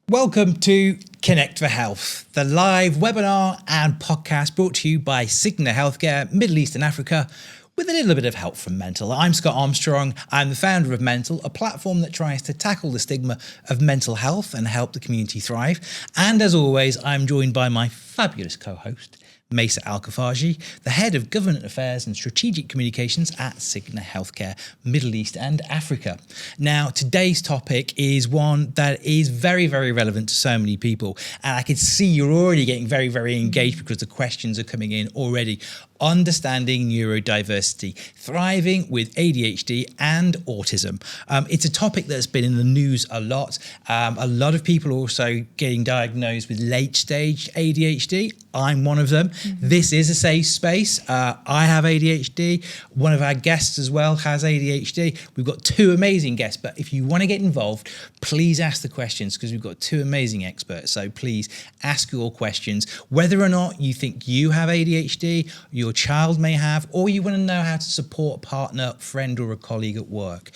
Welcome to ConnectForHealth, the live webinar and podcast brought to you by Cigna Healthcare, Middle East and Africa, with a little bit of help from Mental. I'm Scott Armstrong. I'm the founder of Mental, a platform that tries to tackle the stigma of mental health and help the community thrive. And as always, I'm joined by my fabulous co-host, Maissa Al-Kafaji, the Head of Government Affairs and Strategic Communications at Cigna Healthcare, Middle East and Africa. Now, today's topic is one that is very, very relevant to so many people. And I can see you're already getting very, very engaged because the questions are coming in already. Understanding neurodiversity, thriving with ADHD and autism. It's a topic that's been in the news a lot. A lot of people are also getting diagnosed with late-stage ADHD. I'm one of them. This is a safe space. I have ADHD. One of our guests as well has ADHD. We've got two amazing guests, but if you want to get involved, please ask the questions because we've got two amazing experts. So please ask your questions, whether or not you think you have ADHD, your child may have, or you want to know how to support a partner, friend, or a colleague at work.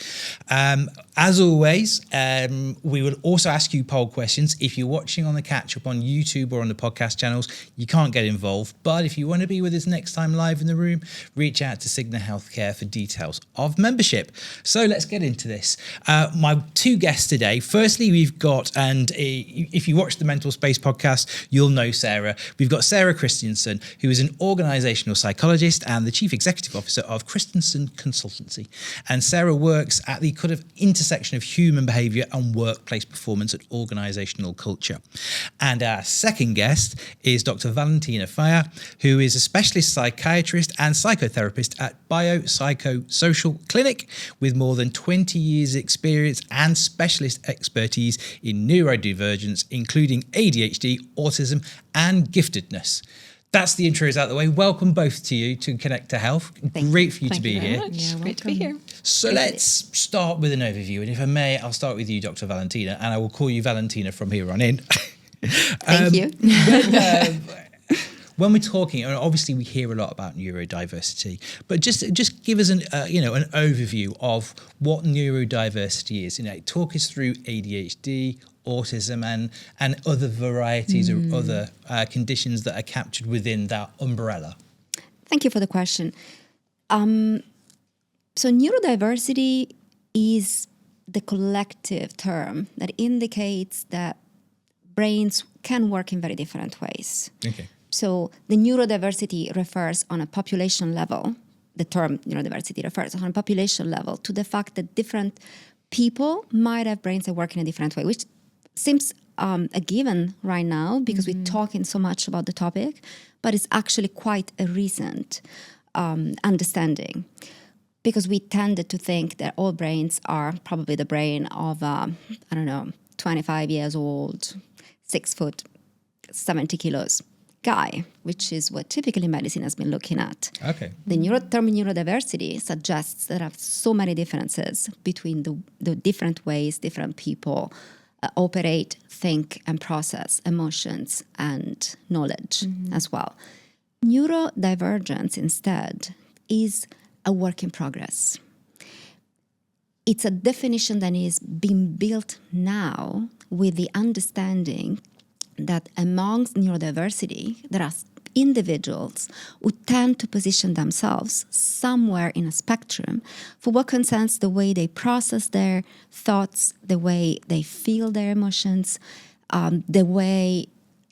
As always, we will also ask you poll questions. If you're watching on the catch-up on YouTube or on the podcast channels, you can't get involved. But if you want to be with us next time live in the room, reach out to Cigna Healthcare for details of membership. So let's get into this. My two guests today. Firstly, we've got, and if you watch the Mental Space podcast, you'll know Sarah. We've got Sarah Christensen, who is an organisational psychologist and the Chief Executive Officer of Christensen Consultancy. And Sarah works at the kind of intersection of human behaviour and workplace performance and organisational culture. And our second guest is Dr. Valentina Faia, who is a specialist psychiatrist and psychotherapist at Biopsychosocial Clinic with more than 20 years experience and specialist expertise in neurodivergence, including ADHD, autism and giftedness. That's the intros out of the way. Welcome both to you to Connect to Health. Great for you to be here. Yeah, great to be here. So let's start with an overview. And if I may, I'll start with you, Dr. Valentina, and I will call you Valentina from here on in. Thank you. When we're talking, and obviously we hear a lot about neurodiversity, but just give us an overview of what neurodiversity is. Talk us through ADHD, autism, and other varieties or other conditions that are captured within that umbrella. Thank you for the question. So neurodiversity is the collective term that indicates that brains can work in very different ways. Okay. So the neurodiversity refers on a population level, the term neurodiversity refers on a population level to the fact that different people might have brains that work in a different way, which seems a given right now because we're talking so much about the topic, but it's actually quite a recent understanding because we tended to think that all brains are probably the brain of, 25 years old, 6 foot, 70 kilos guy, which is what typically medicine has been looking at. Okay. The term neurodiversity suggests that there are so many differences between the different ways different people operate, think, and process emotions and knowledge as well. Neurodivergence, instead, is a work in progress. It's a definition that is being built now with the understanding that amongst neurodiversity, there are individuals who tend to position themselves somewhere in a spectrum for what concerns the way they process their thoughts, the way they feel their emotions, the way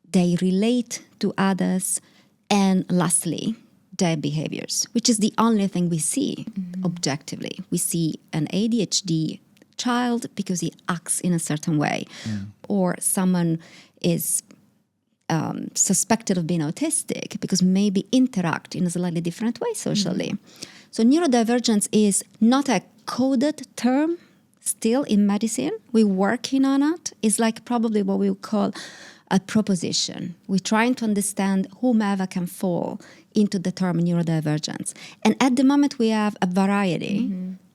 they relate to others, and lastly, their behaviors, which is the only thing we see objectively. We see an ADHD child because he acts in a certain way, or someone is suspected of being autistic because maybe interact in a slightly different way socially. So neurodivergence is not a coded term still in medicine. We're working on it. It's like probably what we would call a proposition. We're trying to understand whomever can fall into the term neurodivergence. And at the moment, we have a variety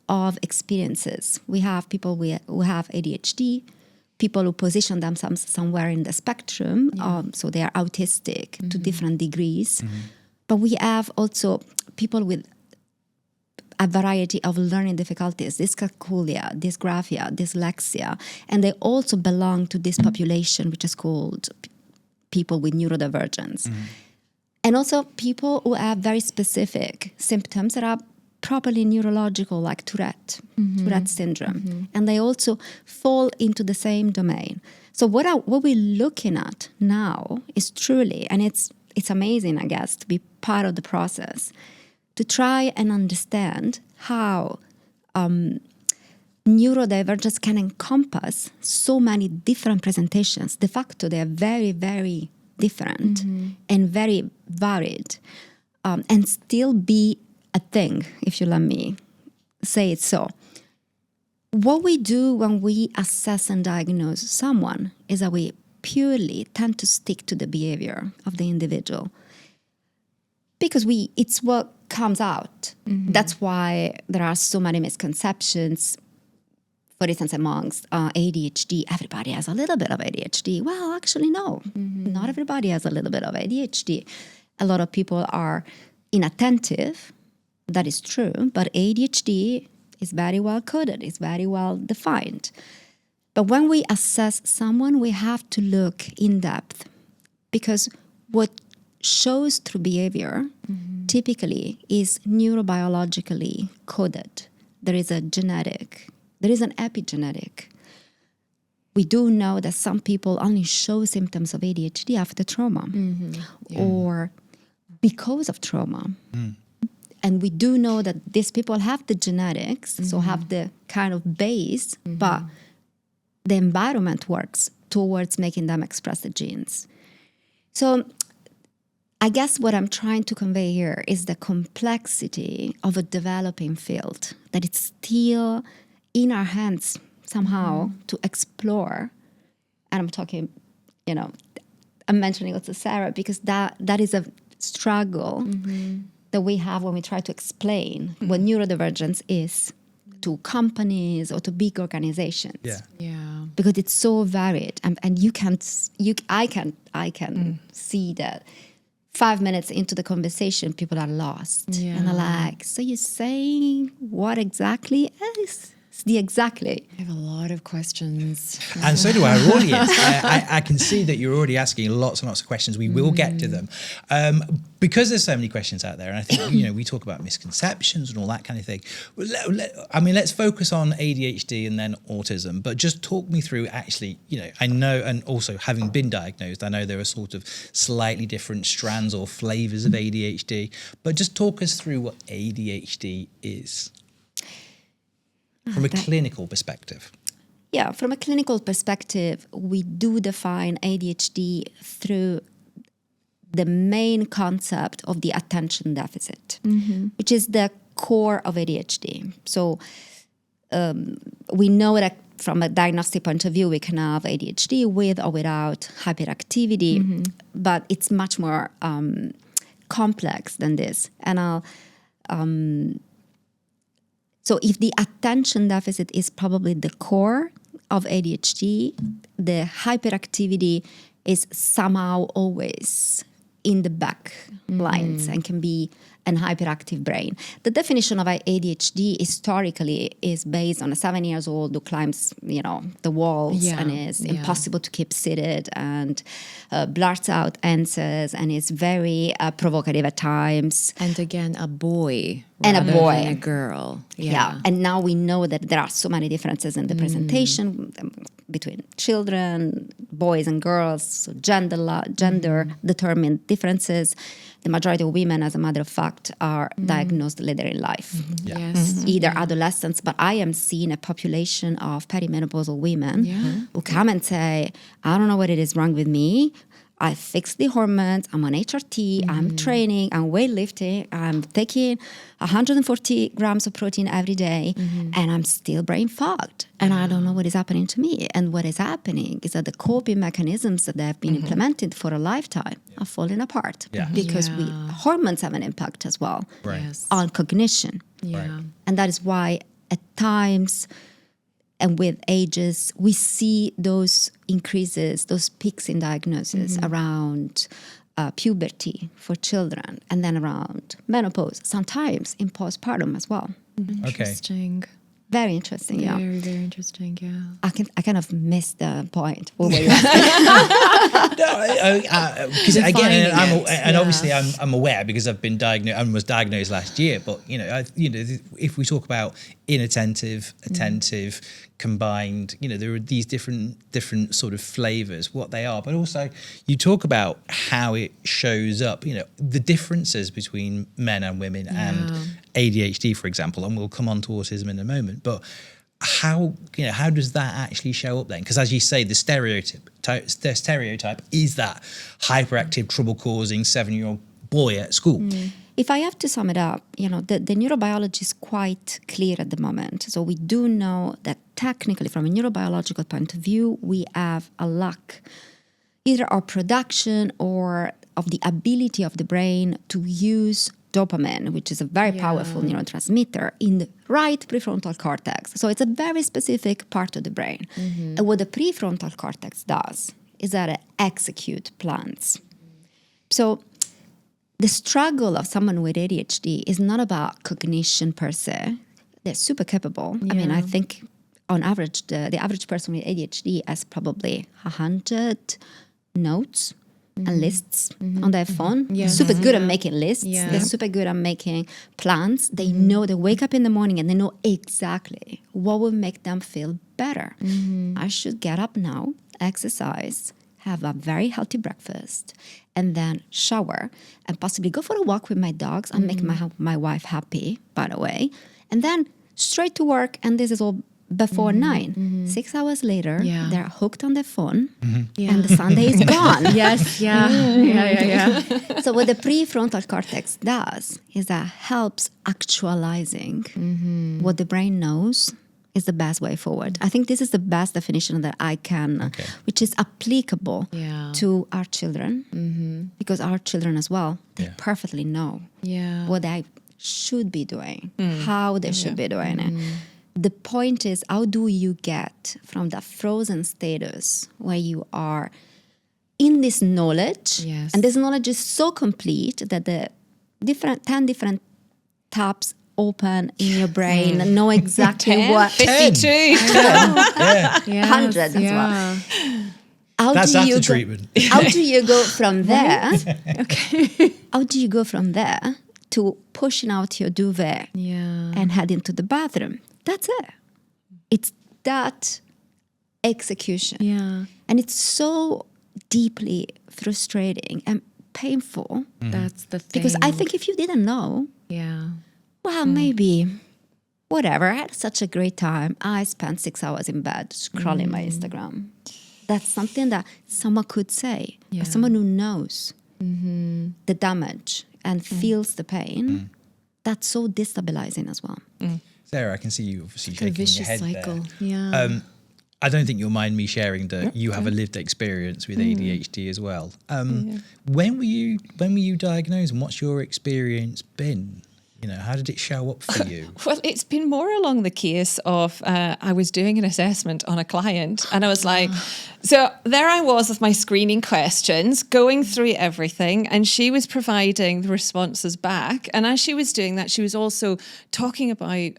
of experiences. We have people who have ADHD, people who position themselves somewhere in the spectrum, so they are autistic to different degrees. But we have also people with a variety of learning difficulties, dyscalculia, dysgraphia, dyslexia, and they also belong to this population, which is called people with neurodivergence. And also people who have very specific symptoms that are properly neurological, like Tourette syndrome. And they also fall into the same domain. So what we're looking at now is truly, and it's amazing, I guess, to be part of the process, to try and understand how neurodivergence can encompass so many different presentations. De facto, they are very, very different and very varied, and still be a thing, if you let me say it so. What we do when we assess and diagnose someone is that we purely tend to stick to the behavior of the individual because it's what comes out. That's why there are so many misconceptions. For instance, amongst ADHD, everybody has a little bit of ADHD. Well, actually, no. Not everybody has a little bit of ADHD. A lot of people are inattentive. That is true. But ADHD is very well coded. It's very well defined. But when we assess someone, we have to look in depth because what shows through behavior typically is neurobiologically coded. There is an epigenetic. We do know that some people only show symptoms of ADHD after trauma or because of trauma. And we do know that these people have the genetics, so have the kind of base, but the environment works towards making them express the genes. So I guess what I'm trying to convey here is the complexity of a developing field, that it's still in our hands somehow to explore. And I'm talking, I'm mentioning also Sarah, because that is a struggle that we have when we try to explain what neurodivergence is to companies or to big organizations. Yeah. Because it's so varied, and I can see that 5 minutes into the conversation, people are lost and are like, "So you're saying what exactly is?" Exactly. I have a lot of questions. And so do our audience. I can see that you're already asking lots and lots of questions. We will get to them. Because there's so many questions out there, and I think, we talk about misconceptions and all that kind of thing. Let's focus on ADHD and then autism, but just talk me through actually, I know, and also having been diagnosed, I know there are sort of slightly different strands or flavors of ADHD, but just talk us through what ADHD is. From a clinical perspective. Yeah, from a clinical perspective, we do define ADHD through the main concept of the attention deficit, which is the core of ADHD. So we know that from a diagnostic point of view, we can have ADHD with or without hyperactivity, but it's much more complex than this. And so if the attention deficit is probably the core of ADHD, the hyperactivity is somehow always in the back lines and can be an hyperactive brain. The definition of ADHD historically is based on a 7-year-old who climbs, the walls and is impossible to keep seated and blurts out answers and is very provocative at times. And again, a boy. And a boy. Than a girl. Yeah. And now we know that there are so many differences in the presentation between children, boys and girls, so gender-determined differences. The majority of women, as a matter of fact, are diagnosed later in life. Yes. Either adolescents, but I am seeing a population of perimenopausal women who come and say, I don't know what it is wrong with me. I fixed the hormones, I'm on HRT, I'm training, I'm weightlifting, I'm taking 140 grams of protein every day, and I'm still brain fogged. And I don't know what is happening to me. And what is happening is that the coping mechanisms that have been implemented for a lifetime are falling apart. Because hormones have an impact as well on cognition. And that is why at times, and with ages, we see those increases, those peaks in diagnosis around puberty for children, and then around menopause, sometimes in postpartum as well. Interesting. Very interesting, yeah. Very, very interesting, yeah. I kind of missed the point. What were you asking? Because again, Defining it, and obviously I'm aware because I've been diagnosed and was diagnosed last year. But if we talk about inattentive, attentive, combined, there are these different sort of flavors, what they are. But also, you talk about how it shows up. The differences between men and women and ADHD, for example, and we'll come on to autism in a moment. But how does that actually show up then? Because as you say, the stereotype is that hyperactive, trouble-causing 7-year-old boy at school. If I have to sum it up, the neurobiology is quite clear at the moment. So we do know that technically, from a neurobiological point of view, we have a lack either of production or of the ability of the brain to use dopamine, which is a very powerful neurotransmitter, in the right prefrontal cortex. So it's a very specific part of the brain. And what the prefrontal cortex does is that it executes plans. So the struggle of someone with ADHD is not about cognition per se. They're super capable. I mean, I think on average, the average person with ADHD has probably 100 notes and lists on their phone. They're super good at making lists. They're super good at making plans. They know, they wake up in the morning and they know exactly what will make them feel better. I should get up now, exercise, have a very healthy breakfast, and then shower and possibly go for a walk with my dogs. I'm making my wife happy, by the way. And then straight to work, and this is all before 9. 6 hours later, they're hooked on their phone, and the Sunday is gone. So what the prefrontal cortex does is that helps actualizing what the brain knows is the best way forward. I think this is the best definition that I can, which is applicable to our children, because our children as well, they perfectly know what they should be doing, how they should be doing it. The point is, how do you get from that frozen status where you are in this knowledge, and this knowledge is so complete that the 10 different tabs open in your brain and know exactly 10, what 52 hundreds as well. That's after treatment. How do you go from there? How do you go from there to pushing out your duvet and heading to the bathroom? That's it. It's that execution. And it's so deeply frustrating and painful. That's the thing. Because I think if you didn't know, well, maybe, whatever. I had such a great time. I spent 6 hours in bed scrolling my Instagram. That's something that someone could say. But someone who knows the damage and feels the pain, that's so destabilizing as well. Sarah, I can see you obviously shaking your head cycle. there. I don't think you'll mind me sharing that you have a lived experience with ADHD as well. When were you diagnosed, and what's your experience been? How did it show up for you? Well, it's been more along the case of I was doing an assessment on a client, and I was like, so there I was with my screening questions, going through everything, and she was providing the responses back. And as she was doing that, she was also talking about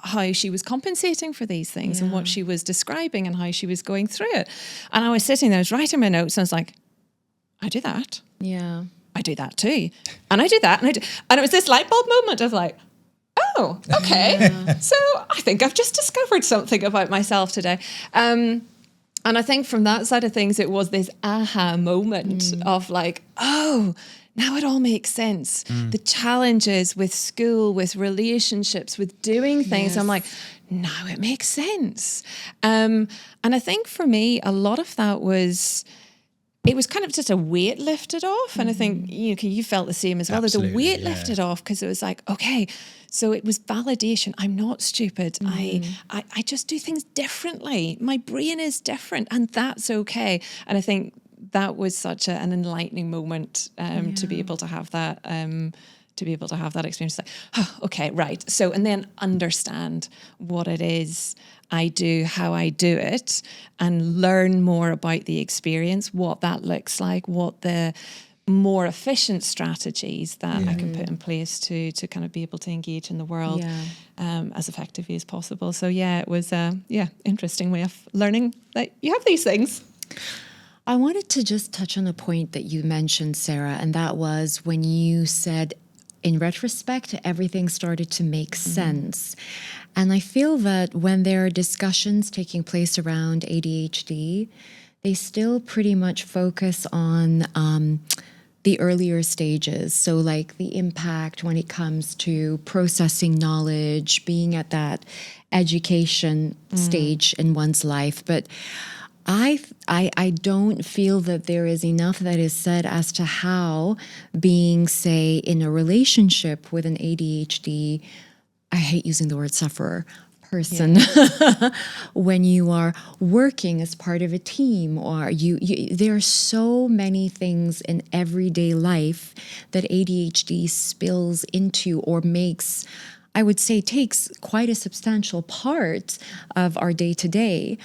how she was compensating for these things and what she was describing and how she was going through it. And I was sitting there, I was writing my notes, and I was like, I do that. I do that too. And I do that. And it was this light bulb moment of like, oh, okay. So I think I've just discovered something about myself today. And I think from that side of things, it was this aha moment of like, oh, now it all makes sense. The challenges with school, with relationships, with doing things. I'm like, now it makes sense. And I think for me, a lot of that was, it was kind of just a weight lifted off. And I think you felt the same as well. Absolutely, there's a weight lifted off because it was like, okay, so it was validation. I'm not stupid. I just do things differently. My brain is different, and that's okay. And I think that was such an enlightening moment to be able to have that. To be able to have that experience, like, oh, okay, right. So, and then understand what it is I do, how I do it, and learn more about the experience, what that looks like, what the more efficient strategies that I can put in place to kind of be able to engage in the world as effectively as possible. So it was interesting way of learning that you have these things. I wanted to just touch on a point that you mentioned, Sarah, and that was when you said, in retrospect, everything started to make sense. And I feel that when there are discussions taking place around ADHD, they still pretty much focus on the earlier stages. So like the impact when it comes to processing knowledge, being at that education stage in one's life. But I don't feel that there is enough that is said as to how being, say, in a relationship with an ADHD, I hate using the word sufferer, person, when you are working as part of a team, or you there are so many things in everyday life that ADHD spills into or makes, I would say, takes quite a substantial part of our day-to-day.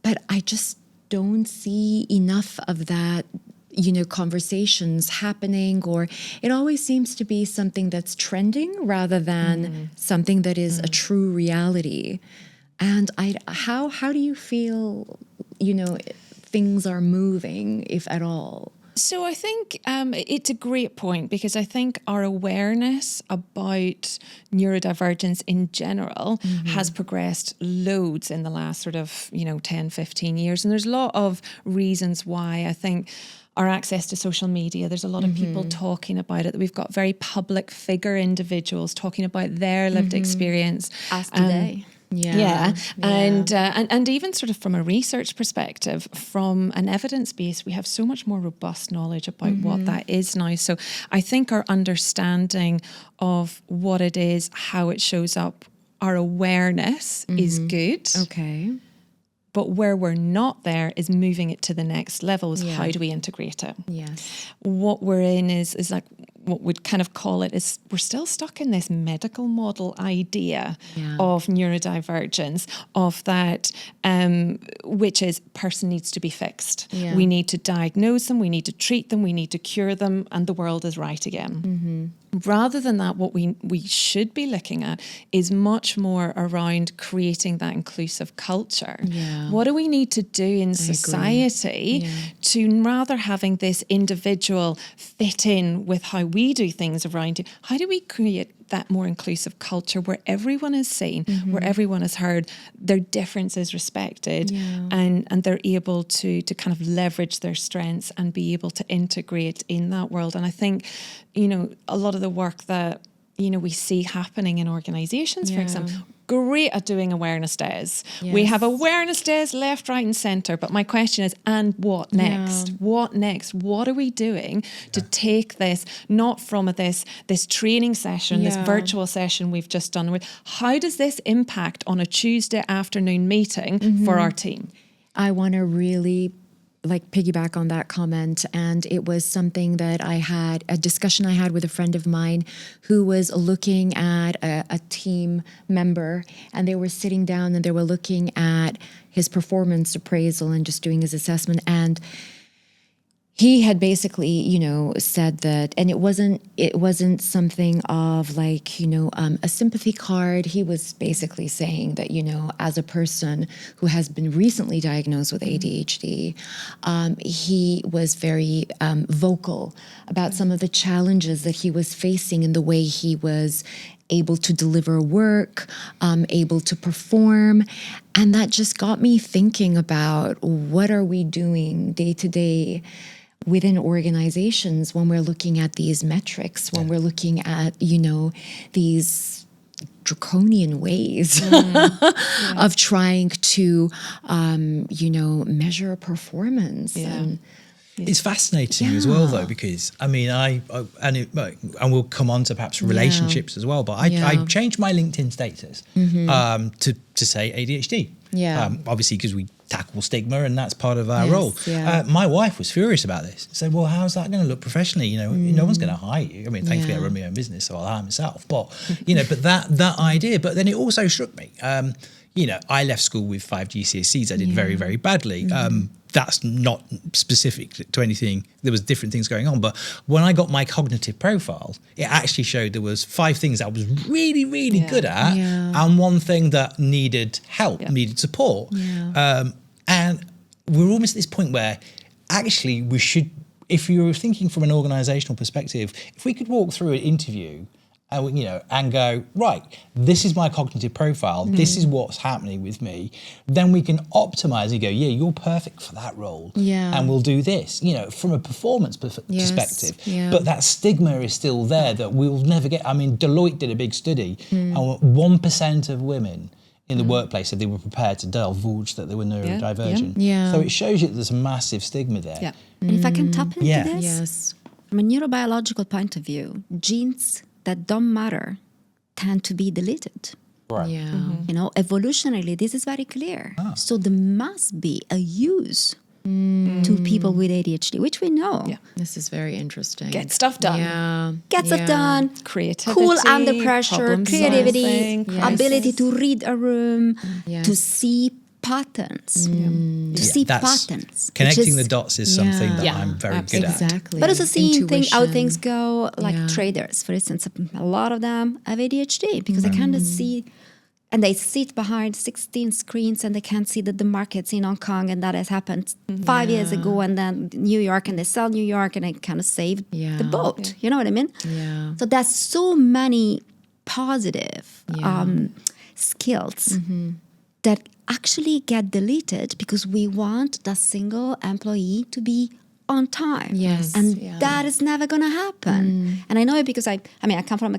But I just don't see enough of that, conversations happening, or it always seems to be something that's trending rather than something that is a true reality. And how do you feel, things are moving, if at all? So I think it's a great point, because I think our awareness about neurodivergence in general has progressed loads in the last sort of, 10, 15 years. And there's a lot of reasons why. I think our access to social media, there's a lot of people talking about it. We've got very public figure individuals talking about their lived experience. As today. And even sort of from a research perspective, from an evidence base, we have so much more robust knowledge about what that is now. So I think our understanding of what it is, how it shows up, our awareness is good. Okay. But where we're not there is moving it to the next level. Is how do we integrate it? Yes. What we're in is like, what we'd kind of call it is, we're still stuck in this medical model idea of neurodivergence, of that, which is person needs to be fixed. Yeah. We need to diagnose them, we need to treat them, we need to cure them, and the world is right again. Rather than that, what we should be looking at is much more around creating that inclusive culture. What do we need to do in society to, rather having this individual fit in with how we do things around it, how do we create that more inclusive culture where everyone is seen, where everyone is heard, their difference is respected, and they're able to kind of leverage their strengths and be able to integrate in that world. And I think, a lot of the work that, we see happening in organizations, for example, great at doing awareness days. We have awareness days left, right and center. But my question is, and what next? What next? What are we doing to take this, not from this training session, this virtual session we've just done with, how does this impact on a Tuesday afternoon meeting for our team? I want to really piggyback on that comment. And it was something that a discussion I had with a friend of mine who was looking at a team member, and they were sitting down and they were looking at his performance appraisal and just doing his assessment. And he had basically, said that, and it wasn't something of a sympathy card. He was basically saying that, as a person who has been recently diagnosed with ADHD, he was very vocal about some of the challenges that he was facing in the way he was able to deliver work, able to perform. And that just got me thinking about, what are we doing day to day within organizations when we're looking at these metrics, when we're looking at, these draconian ways of trying to, measure performance. And it's fascinating as well, though, because and we'll come on to perhaps relationships as well. But I changed my LinkedIn status to say ADHD. Obviously, because we tackle stigma, and that's part of our role. My wife was furious about this. Said, "Well, how's that going to look professionally? No one's going to hire you. I mean, thankfully, I run my own business, so I'll hire myself. But but that idea. But then it also struck me. I left school with 5 GCSEs. I did very, very badly. that's not specific to anything. There was different things going on. But when I got my cognitive profile, it actually showed there was 5 things I was really, really good at, and 1 thing that needed help, needed support. And we're almost at this point where actually we should, if you were thinking from an organisational perspective, if we could walk through an interview and go, right, this is my cognitive profile, this is what's happening with me, then we can optimise and go, yeah, you're perfect for that role, and we'll do this, from a performance perspective. But that stigma is still there that we'll never get. I mean, Deloitte did a big study, and 1% of women in the workplace said they were prepared to divulge that they were neurodivergent. So it shows you that there's a massive stigma there. And if I can tap into this, Yes. from a neurobiological point of view, genes that don't matter tend to be deleted. Right. Evolutionarily, this is very clear. So there must be a use to people with ADHD, which we know. This is very interesting. Get stuff done. Get stuff done. Creativity. Cool under pressure. problem Creativity. solving, Ability crisis. to read a room. To see patterns. To see patterns. Connecting the dots is something that I'm very good at. Exactly. But also seeing how Intuition. things go, like traders, for instance, a lot of them have ADHD because they kind of see, and they sit behind 16 screens and they can't see that the market's in Hong Kong and that has happened 5 years ago, and then New York, and they sell New York and it kind of saved the boat. You know what I mean? So there's so many positive skills that actually get deleted because we want the single employee to be on time. And that is never going to happen. And I know it because I come from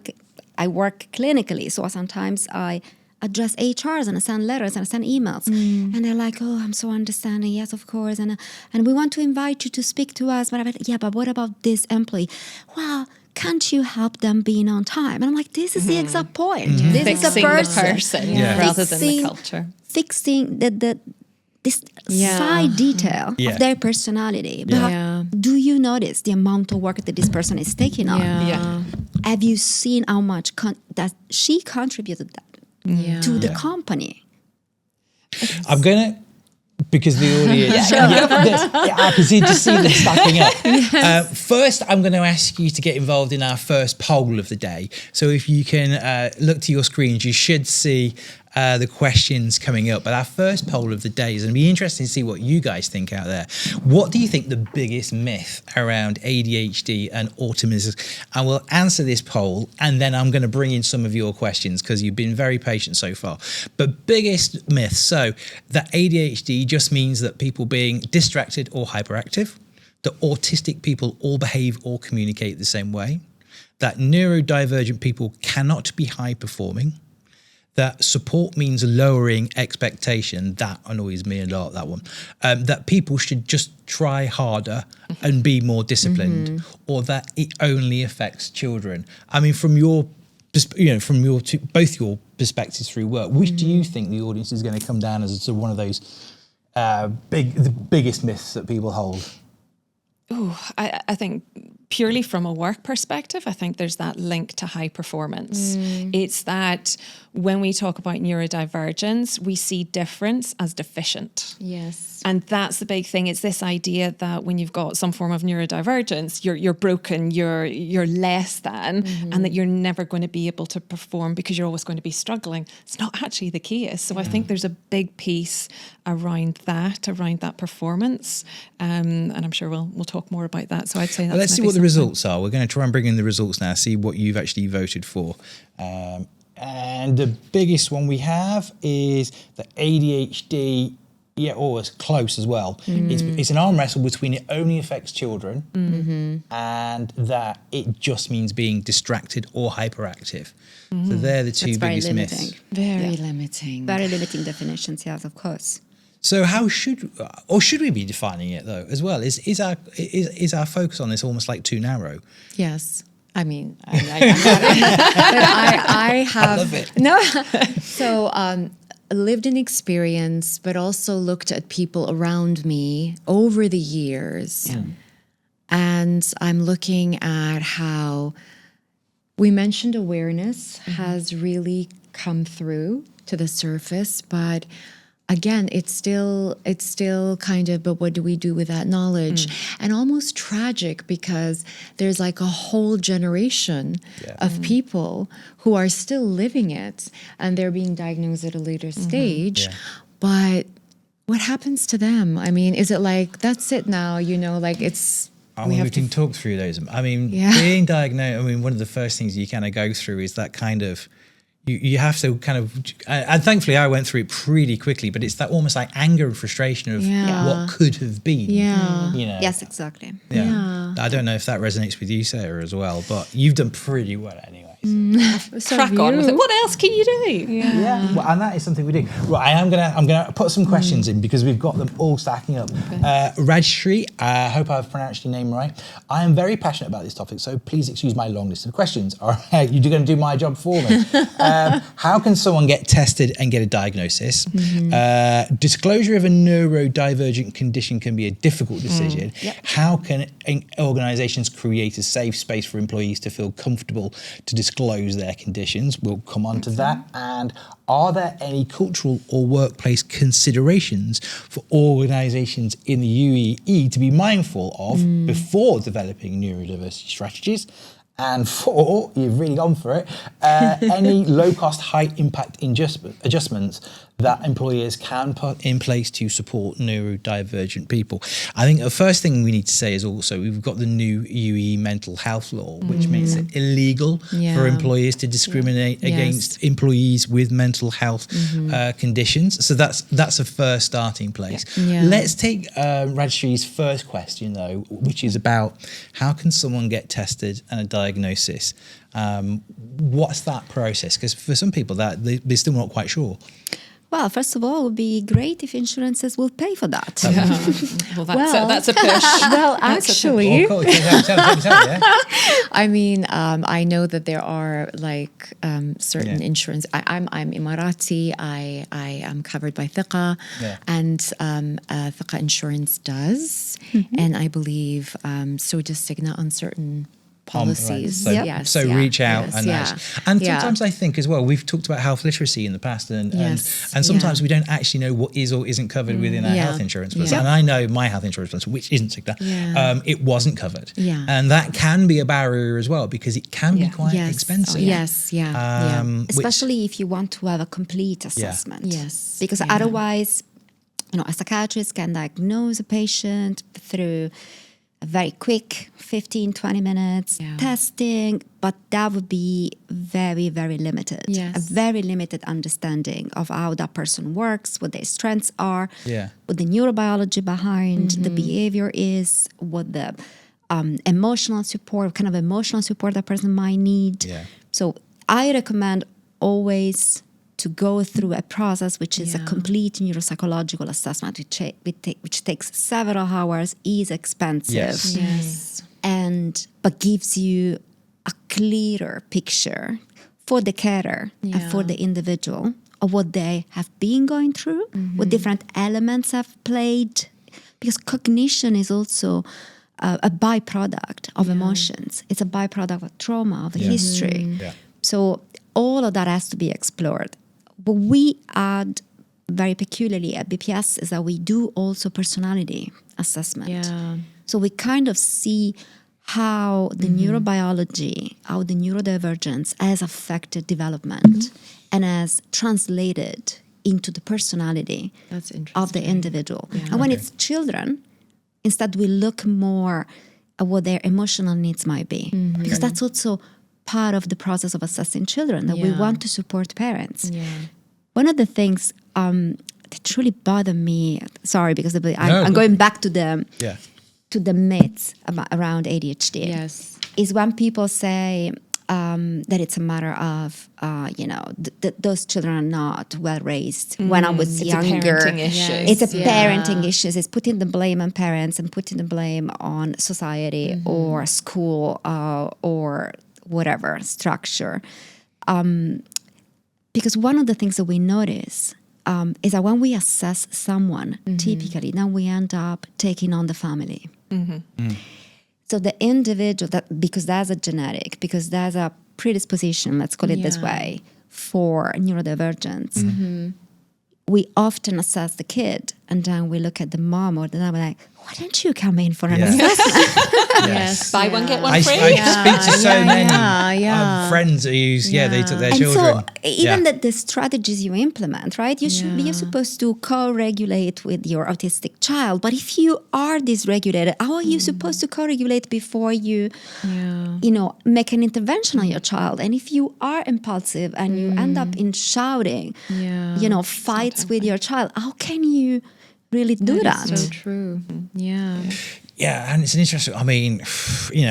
I work clinically, so sometimes I address HRs and I send letters and I send emails, and they're like, "Oh, I'm so understanding. Yes, of course, and we want to invite you to speak to us." But but what about this employee? Well, can't you help them being on time? And I'm like, this is the exact point. This is Fixing a the person, person rather than the culture. Fixing this side detail of their personality. But do you notice the amount of work that this person is taking on? Have you seen how much that she contributed that to the company? I'm going to, because the audience, I can just see them stacking up. First, I'm going to ask you to get involved in our first poll of the day. So if you can look to your screens, you should see the questions coming up. But our first poll of the day is going to be interesting to see what you guys think out there. What do you think the biggest myth around ADHD and autism is? And we'll answer this poll, and then I'm going to bring in some of your questions because you've been very patient so far. But biggest myth, so that ADHD just means that people being distracted or hyperactive, that autistic people all behave or communicate the same way, that neurodivergent people cannot be high performing, that support means lowering expectation. That annoys me a lot, that one. That people should just try harder and be more disciplined, or that it only affects children. I mean, from your, both your perspectives through work, which do you think the audience is going to come down as one of those the biggest myths that people hold? I think purely from a work perspective, I think there's that link to high performance. It's that when we talk about neurodivergence, we see difference as deficient. Yes. And that's the big thing. It's this idea that when you've got some form of neurodivergence, you're broken, you're less than, and that you're never going to be able to perform because you're always going to be struggling. It's not actually the case. So I think there's a big piece around that performance. And I'm sure we'll talk more about that. So I'd say that's let's see what the results are. We're going to try and bring in the results now, see what you've actually voted for. And the biggest one we have is the ADHD. It's close as well. It's an arm wrestle between it only affects children and that it just means being distracted or hyperactive. So they're the two biggest myths. Very limiting. Very limiting definitions, yes, of course. So how should we be defining it though as well? Is our focus on this almost like too narrow? Yes. I mean, I have. I love it. No. So, lived an experience, but also looked at people around me over the years. And I'm looking at how we mentioned awareness has really come through to the surface, but again, it's still kind of, but what do we do with that knowledge? And almost tragic, because there's like a whole generation of people who are still living it, and they're being diagnosed at a later stage. But what happens to them? I mean, is it like, that's it now, like it's... we can talk through those. I mean, being diagnosed, one of the first things you kind of go through is that kind of, you have to kind of, and thankfully I went through it pretty quickly, but it's that almost like anger and frustration of what could have been. Yes, exactly. I don't know if that resonates with you, Sarah, as well, but you've done pretty well anyway. So Crack on with it. What else can you do? Well, and that is something we do. Right, I'm gonna put some questions in because we've got them all stacking up. Rajshri, I hope I've pronounced your name right. I am very passionate about this topic, so please excuse my long list of questions. All right, you're going to do my job for me. How can someone get tested and get a diagnosis? Disclosure of a neurodivergent condition can be a difficult decision. How can organisations create a safe space for employees to feel comfortable to disclose their conditions? We'll come on to that. And are there any cultural or workplace considerations for organisations in the UAE to be mindful of before developing neurodiversity strategies? And 4, you've really gone for it, any low-cost, high-impact adjustments that employers can put in place to support neurodivergent people. I think the first thing we need to say is also we've got the new UAE mental health law, which makes it illegal for employers to discriminate against employees with mental health conditions. So that's a first starting place. Let's take Rajshri's first question, though, which is about how can someone get tested and a diagnosis? What's that process? Because for some people that they're still not quite sure. Well, first of all, it would be great if insurances will pay for that. Well, that's a push. Well, actually, Tell, I mean, I know that there are like certain insurance. I'm Emirati. I am covered by Thiqa, and Thiqa Insurance does, and I believe so does Cigna on certain policies. So reach out and ask. And sometimes I think as well, we've talked about health literacy in the past, and sometimes we don't actually know what is or isn't covered within our health insurance plan. And I know my health insurance plan, which isn't Cigna, it wasn't covered. And that can be a barrier as well because it can be quite expensive. Especially if you want to have a complete assessment. Because otherwise, a psychiatrist can diagnose a patient through a very quick 15-20 minutes testing, but that would be very, very limited. A very limited understanding of how that person works, what their strengths are, what the neurobiology behind the behavior is, what the emotional support, what kind of emotional support that person might need. So I recommend always to go through a process which is a complete neuropsychological assessment, which takes several hours, is expensive, but gives you a clearer picture for the carer and for the individual of what they have been going through, what different elements have played, because cognition is also a byproduct of emotions. It's a byproduct of trauma, of history. So all of that has to be explored. What we add very peculiarly at BPS is that we do also personality assessment. So we kind of see how the neurobiology, how the neurodivergence has affected development and has translated into the personality of the individual. And when it's children, instead we look more at what their emotional needs might be. Because that's also part of the process of assessing children, that we want to support parents. One of the things that truly bothered me, sorry, because I'm going back to the myths around ADHD, is when people say that it's a matter of, those children are not well raised. When I was younger, it's a parenting issue. It's putting the blame on parents and putting the blame on society or school or whatever structure. Because one of the things that we notice is that when we assess someone, typically, then we end up taking on the family. So the individual, because there's a genetic, because there's a predisposition, let's call it this way, for neurodivergence, we often assess the kid, and then we look at the mom or the dad, we're like, why don't you come in for an assessment? Yes. Buy one, get one I free. speak to so many yeah. friends who use, they took their And children. so even the strategies you implement, right? You're supposed to co-regulate with your autistic child. But if you are dysregulated, how are you supposed to co-regulate before you, make an intervention on your child? And if you are impulsive and you end up in shouting, fights with your child, how can you really do that? So true. Yeah. Yeah, and it's an interesting,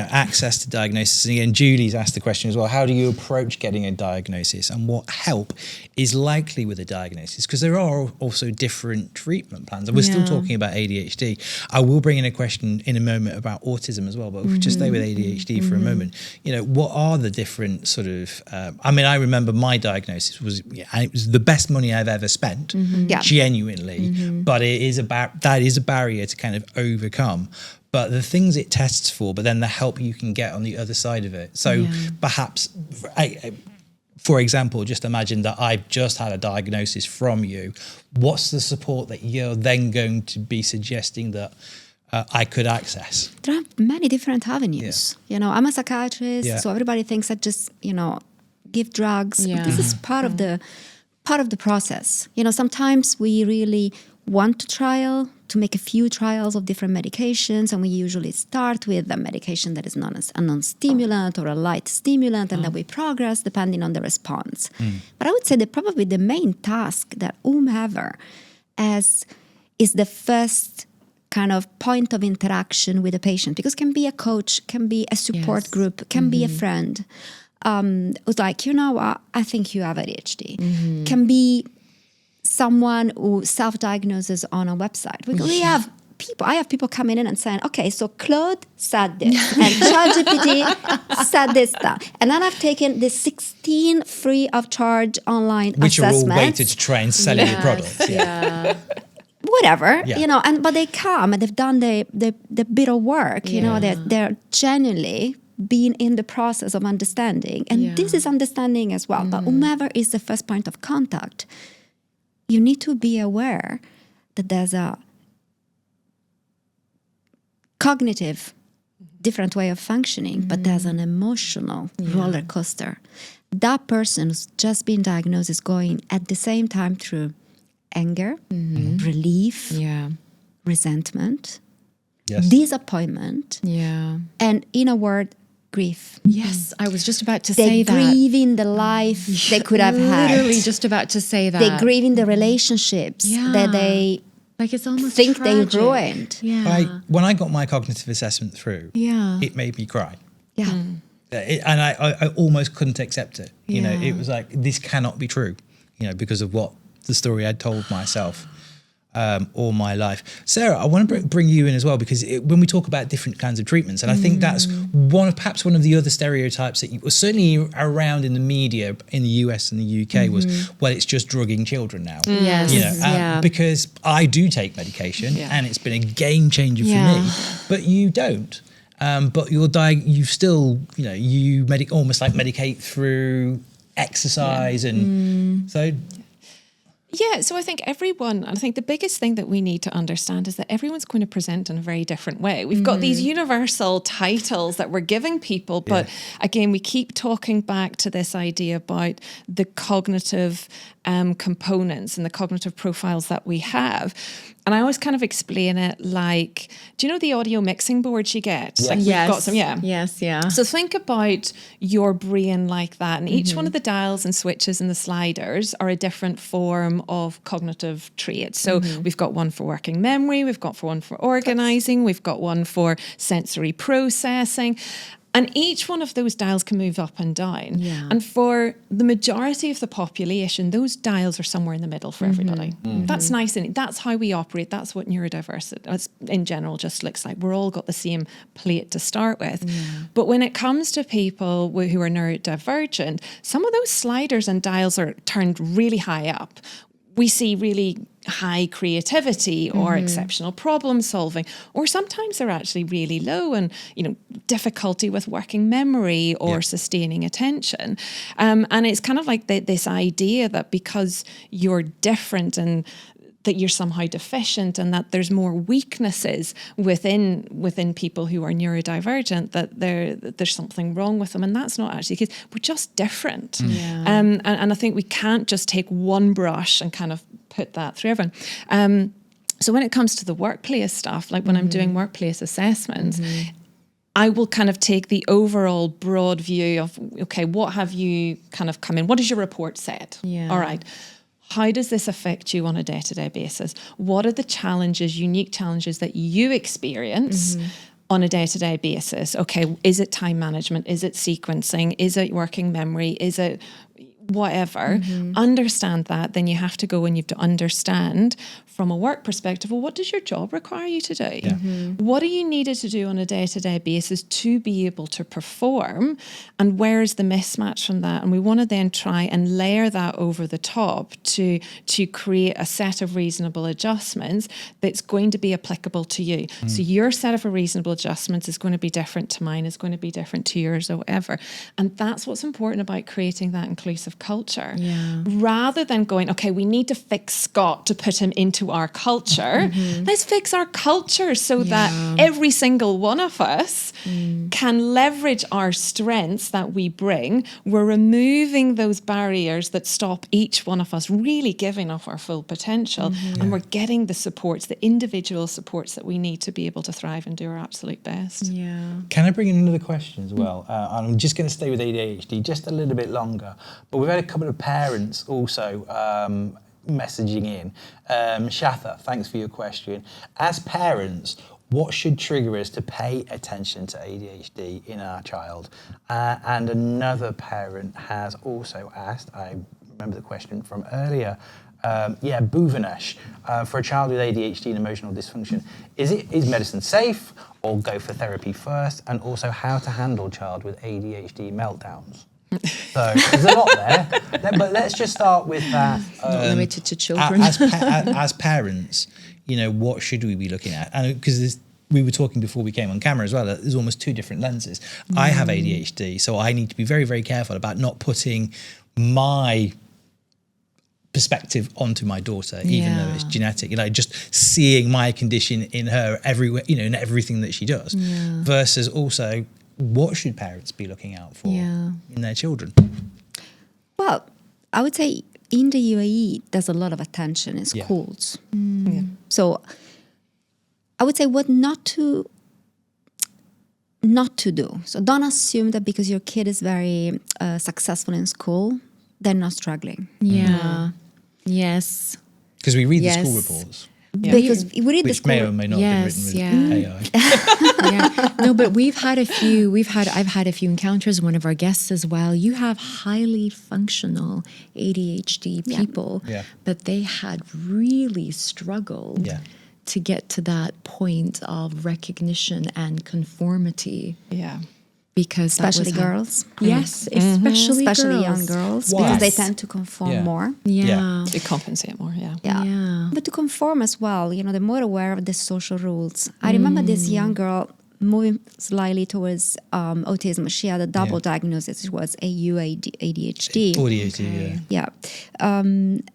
access to diagnosis. And again, Julie's asked the question as well, how do you approach getting a diagnosis and what help is likely with a diagnosis? Because there are also different treatment plans. And we're still talking about ADHD. I will bring in a question in a moment about autism as well, but we'll just stay with ADHD for a moment. What are the different sort of, I remember my diagnosis was, it was the best money I've ever spent, genuinely, but that is a barrier to kind of overcome. But the things it tests for, but then the help you can get on the other side of it. So perhaps, for example, just imagine that I've just had a diagnosis from you. What's the support that you're then going to be suggesting that I could access? There are many different avenues. I'm a psychiatrist, so everybody thinks I just, give drugs. But this is part of the process. Sometimes we really want to make a few trials of different medications, and we usually start with a medication that is known as a non-stimulant or a light stimulant, and then we progress depending on the response. But I would say that probably the main task that whomever is the first kind of point of interaction with a patient, because can be a coach, can be a support group, can be a friend. Who's like, I think you have ADHD. Can be someone who self-diagnoses on a website. I have people coming in and saying, okay, so Claude said this, and ChatGPT said this stuff. And then I've taken the 16 free of charge online which assessments. Which are all weighted to try and sell your products. Whatever, but they come and they've done the bit of work, they're genuinely being in the process of understanding. And this is understanding as well. But whomever is the first point of contact, you need to be aware that there's a cognitive different way of functioning, but there's an emotional roller coaster. That person who's just been diagnosed is going at the same time through anger, relief, resentment, disappointment, and in a word, grief. Yes, I was just about to say that. They're grieving the life they could have had. Literally just about to say that. They're grieving the relationships that they it's almost think tragic. they ruined. When I got my cognitive assessment through, it made me cry. And I almost couldn't accept it. It was like, this cannot be true, because of what the story I'd told myself all my life. Sarah, I want to bring you in as well, because when we talk about different kinds of treatments, and I think that's perhaps one of the other stereotypes that was certainly around in the media in the US and the UK was, well, it's just drugging children now. Because I do take medication and it's been a game changer for me, but you don't. But you still, you almost like medicate through exercise and so. Yeah, so I think the biggest thing that we need to understand is that everyone's going to present in a very different way. We've got these universal titles that we're giving people, but again, we keep talking back to this idea about the cognitive components and the cognitive profiles that we have. And I always kind of explain it like, do you know the audio mixing boards you get? Yes. Like we've got some, Yes, yeah. So think about your brain like that. And each one of the dials and switches and the sliders are a different form of cognitive traits. So we've got one for working memory, we've got one for organizing, we've got one for sensory processing. And each one of those dials can move up and down. Yeah. And for the majority of the population, those dials are somewhere in the middle for everybody. That's nice. And that's how we operate. That's what neurodiversity in general just looks like. We're all got the same plate to start with. But when it comes to people who are neurodivergent, some of those sliders and dials are turned really high up. We see really high creativity or exceptional problem solving, or sometimes they're actually really low and, difficulty with working memory or sustaining attention. And it's kind of like this idea that because you're different and that you're somehow deficient and that there's more weaknesses within people who are neurodivergent, that there's something wrong with them. And that's not actually the case. We're just different. Yeah. And I think we can't just take one brush and kind of put that through everyone. So when it comes to the workplace stuff, like when I'm doing workplace assessments, I will kind of take the overall broad view of, okay, what have you kind of come in? What has your report said? Yeah. All right. How does this affect you on a day-to-day basis? What are the challenges, unique challenges that you experience on a day-to-day basis? Okay, is it time management? Is it sequencing? Is it working memory? Is it whatever? Understand that. Then you have to go and you have to understand from a work perspective, well, what does your job require you to do? What are you needed to do on a day-to-day basis to be able to perform? And where is the mismatch from that? And we want to then try and layer that over the top to create a set of reasonable adjustments that's going to be applicable to you. So your set of reasonable adjustments is going to be different to mine, is going to be different to yours or whatever. And that's what's important about creating that inclusive culture. Rather than going, okay, we need to fix Scott to put him into our culture. Let's fix our culture so that every single one of us can leverage our strengths that we bring. We're removing those barriers that stop each one of us really giving off our full potential. And we're getting the supports, the individual supports that we need to be able to thrive and do our absolute best. Can I bring in another question as well? I'm just going to stay with ADHD just a little bit longer, but we've had a couple of parents also messaging in. Shatha, thanks for your question. As parents, what should trigger us to pay attention to ADHD in our child? And another parent has also asked, I remember the question from earlier, Bhuvanesh, for a child with ADHD and emotional dysfunction, is medicine safe or go for therapy first? And also how to handle child with ADHD meltdowns? So there's a lot there, but let's just start with that. Not limited to children. As parents, what should we be looking at? And because we were talking before we came on camera as well, there's almost two different lenses. I have ADHD, so I need to be very, very careful about not putting my perspective onto my daughter, even though it's genetic. Just seeing my condition in her everywhere, in everything that she does, versus also, what should parents be looking out for in their children? Well, I would say in the UAE, there's a lot of attention in schools. So I would say what not to do. So don't assume that because your kid is very successful in school, they're not struggling. Yes. Because we read the school reports. Because we read the Which may school. or may not have been written with AI. No, but I've had a few encounters, one of our guests as well. You have highly functional ADHD people, but they had really struggled to get to that point of recognition and conformity. Because especially girls. Yes, especially girls. Young girls. Why? Because they tend to conform more. They compensate more, But to conform as well, they're more aware of the social rules. I remember this young girl moving slightly towards autism. She had a double diagnosis. It was AU ADHD.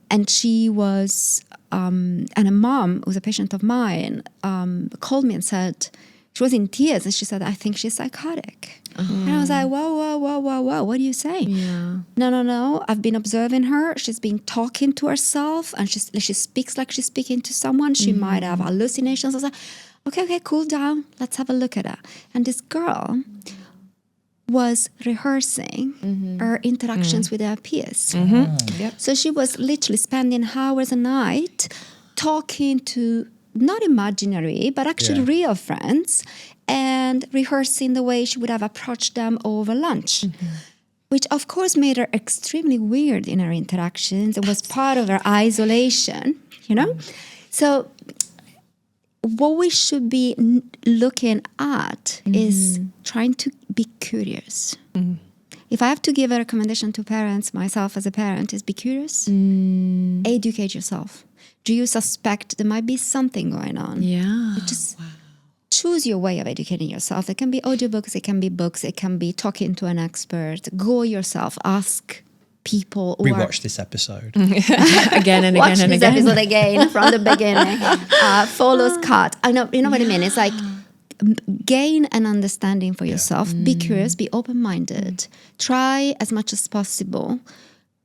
And she was, and a mom, who was a patient of mine, called me and said, she was in tears, and she said, I think she's psychotic. And I was like, whoa, what are you saying? No, I've been observing her. She's been talking to herself, and she speaks like she's speaking to someone. She might have hallucinations. I was like, okay, cool down. Let's have a look at her. And this girl was rehearsing her interactions with her peers. So she was literally spending hours a night talking to not imaginary, but actually real friends, and rehearsing the way she would have approached them over lunch, which of course made her extremely weird in her interactions. It was part of her isolation, So what we should be looking at is trying to be curious. If I have to give a recommendation to parents, myself as a parent, is be curious, educate yourself. Do you suspect there might be something going on? Yeah. You just choose your way of educating yourself. It can be audiobooks, it can be books, it can be talking to an expert. Go yourself, ask people. Rewatch this episode. Again and Watch again and this again. episode again from the beginning. Follow Scott. I know, you know what I mean? It's like gain an understanding for yourself. Be curious, be open-minded. Try as much as possible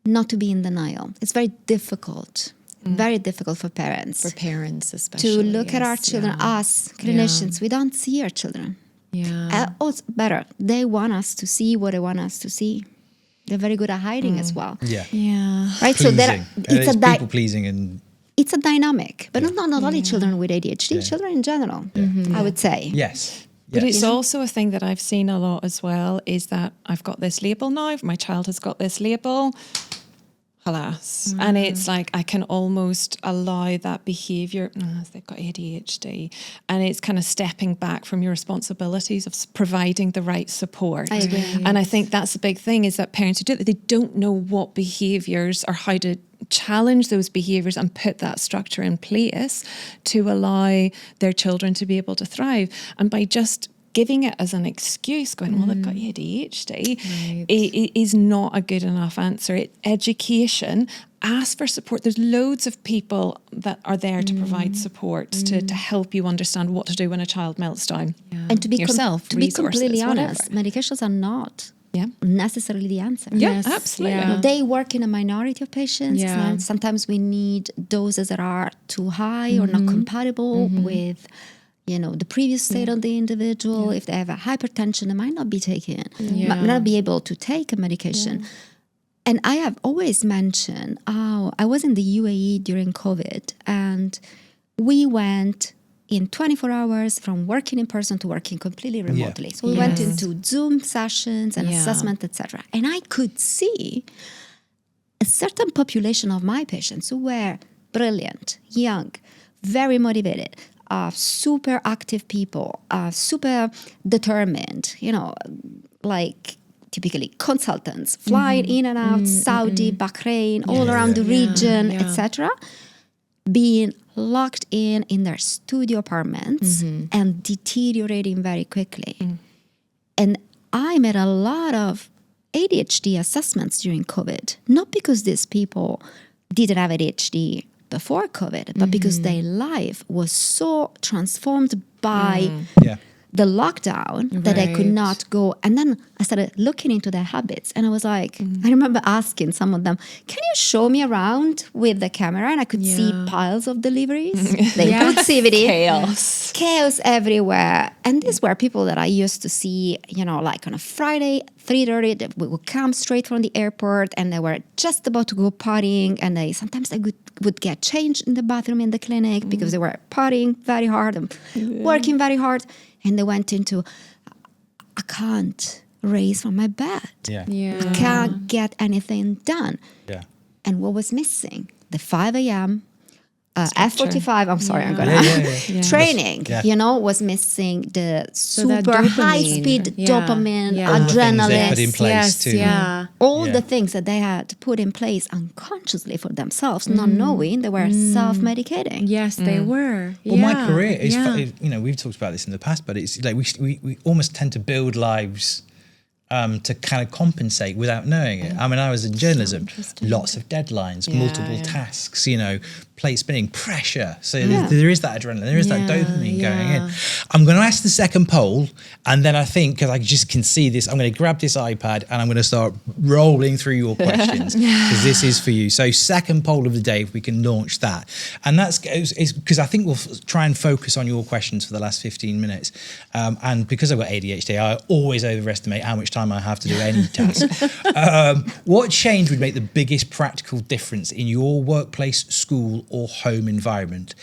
not to be in denial. It's very difficult. Very difficult for parents. For parents especially. To look at our yes, children, us clinicians, we don't see our children. Yeah. It's better. They want us to see what they want us to see. They're very good at hiding as well. Yeah. Yeah. Right? Pleasing. So it's a people pleasing and it's a dynamic, but not only children with ADHD, children in general, I would say. yes. But Yes. it's also a thing that I've seen a lot as well, is that I've got this label now, my child has got this label, alas. And it's like I can almost allow that behaviour, they've got ADHD, and it's kind of stepping back from your responsibilities of providing the right support. I agree. And I think that's the big thing, is that parents who do it, they don't know what behaviours or how to challenge those behaviours and put that structure in place to allow their children to be able to thrive. And by just giving it as an excuse, going, well, they've got ADHD, it is not a good enough answer. Education, ask for support. There's loads of people that are there to provide support, to help you understand what to do when a child melts down. And to be Yourself, to be resources, completely whatever. honest, medications are not Yeah. necessarily the answer. Yeah, Yes, absolutely. yeah. They work in a minority of patients. Yeah. Sometimes we need doses that are too high or not compatible with, the previous state of the individual. If they have a hypertension, they might not be taking, might not be able to take a medication. And I have always mentioned, I was in the UAE during COVID, and we went in 24 hours from working in person to working completely remotely. So we went into Zoom sessions and assessment, etc. And I could see a certain population of my patients who were brilliant, young, very motivated, super active people, super determined, like typically consultants, flying in and out, Saudi, Bahrain, all around the region, etc., being locked in their studio apartments and deteriorating very quickly. And I made a lot of ADHD assessments during COVID, not because these people didn't have ADHD before COVID, but because their life was so transformed by the lockdown that I could not go. And then I started looking into their habits, and I was like, I remember asking some of them, can you show me around with the camera? And I could see piles of deliveries, the impulsivity, chaos everywhere. And these were people that I used to see, like on a Friday, 3:30, they would come straight from the airport, and they were just about to go partying, and sometimes they would get changed in the bathroom in the clinic because they were partying very hard and working very hard. And they went into, I can't raise from my bed. I can't get anything done. And what was missing? The 5 a.m. F45, I'm sorry, I'm going to... Training, was missing the super high-speed dopamine, adrenaline. They put in place All the things that they had to put in place unconsciously for themselves, not knowing they were self-medicating. Yes, they were. Well, my career is, we've talked about this in the past, but it's like we almost tend to build lives to kind of compensate without knowing it. I mean, I was in journalism, lots of deadlines, multiple tasks, plate spinning, pressure. So there is that adrenaline, there is that dopamine going in. I'm going to ask the second poll, and then I think, because I just can see this, I'm going to grab this iPad and I'm going to start rolling through your questions, because this is for you. So second poll of the day, if we can launch that. And that's because I think we'll try and focus on your questions for the last 15 minutes. And because I've got ADHD, I always overestimate how much time I have to do any task. What change would make the biggest practical difference in your workplace, school, or home environment?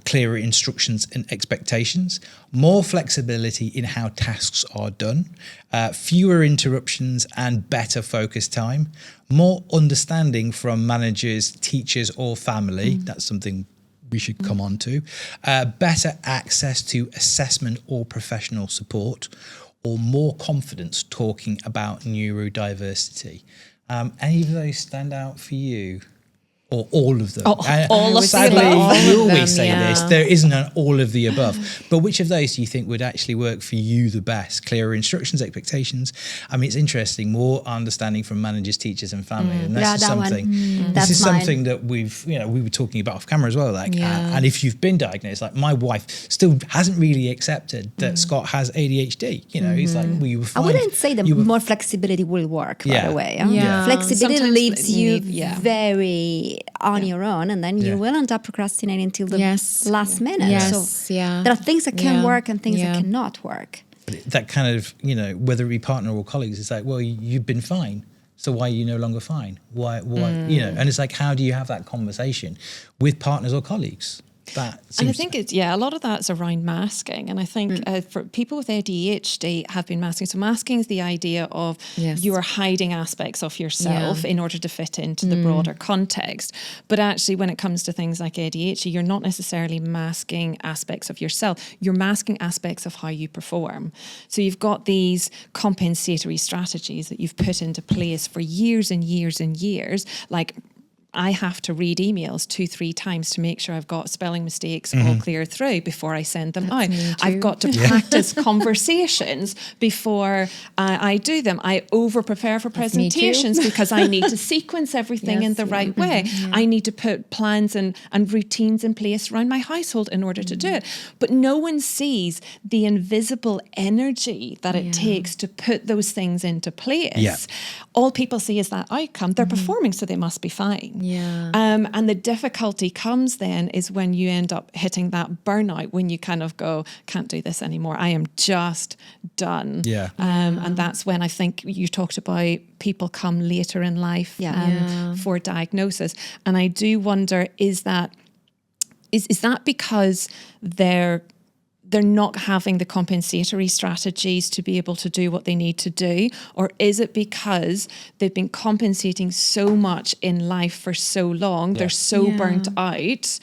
Clearer instructions and expectations, more flexibility in how tasks are done, fewer interruptions and better focus time, more understanding from managers, teachers, or family. That's something we should come on to. Better access to assessment or professional support, or more confidence talking about neurodiversity. Any of those stand out for you? or all of them? All of the Sadly, above. we All of always them, say yeah. this, there isn't an all of the above. But which of those do you think would actually work for you the best? Clearer instructions, expectations? I mean, it's interesting, more understanding from managers, teachers and family. And Yeah, this is that one. something, this That's is mine. something that we were talking about off camera as well. Like, Yeah. and if you've been diagnosed, like my wife still hasn't really accepted that Scott has ADHD. He's like, well, you were I fine. wouldn't say that You were more flexibility will work, by Yeah. the way. Yeah. Flexibility Sometimes leaves you you need- yeah. very on your own, and then Yeah. you will end up procrastinating until the Yes. last minute. Yes, So yeah. there are things that can Yeah. work and things Yeah. that cannot work. that kind of, whether it be partner or colleagues, it's like, well, you've been fine. So why are you no longer fine? Why, and it's like, how do you have that conversation with partners or colleagues? That And I seems think a lot of that's around masking. And I think for people with ADHD have been masking. So masking is the idea of Yes. you are hiding aspects of yourself in order to fit into the broader context. But actually, when it comes to things like ADHD, you're not necessarily masking aspects of yourself. You're masking aspects of how you perform. So you've got these compensatory strategies that you've put into place for years and years and years, like I have to read emails 2-3 times to make sure I've got spelling mistakes all clear through before I send them out. I've got to practice conversations before I do them. I over prepare for presentations because I need to sequence everything in the right way. I need to put plans and routines in place around my household in order to do it. But no one sees the invisible energy that it takes to put those things into place. Yeah. All people see is that outcome. They're performing, so they must be fine. Yeah. And the difficulty comes then is when you end up hitting that burnout, when you kind of go, can't do this anymore. I am just done. Yeah. And that's when I think you talked about people come later in life for diagnosis. And I do wonder, is that because they're not having the compensatory strategies to be able to do what they need to do? Or is it because they've been compensating so much in life for so long, they're so burnt out